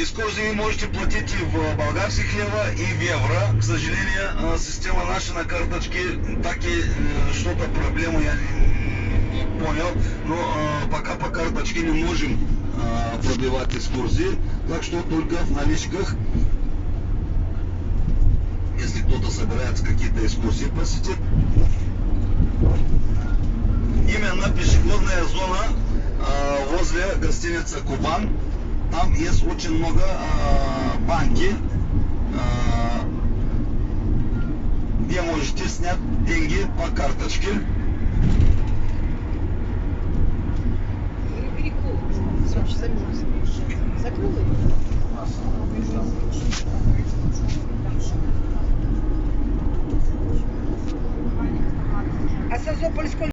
Экскурсии вы можете платить и в болгарских лева, и в евро. К сожалению, система наша на карточке, так и что-то проблема я не понял. Но пока по карточке не можем продлевать экскурсии. Так что только в наличках. Если кто-то собирается какие-то экскурсии посетить. Именно пешеходная зона возле гостиницы Кубан. Там есть очень много банки, где можете снять деньги по карточке. А Созопольскую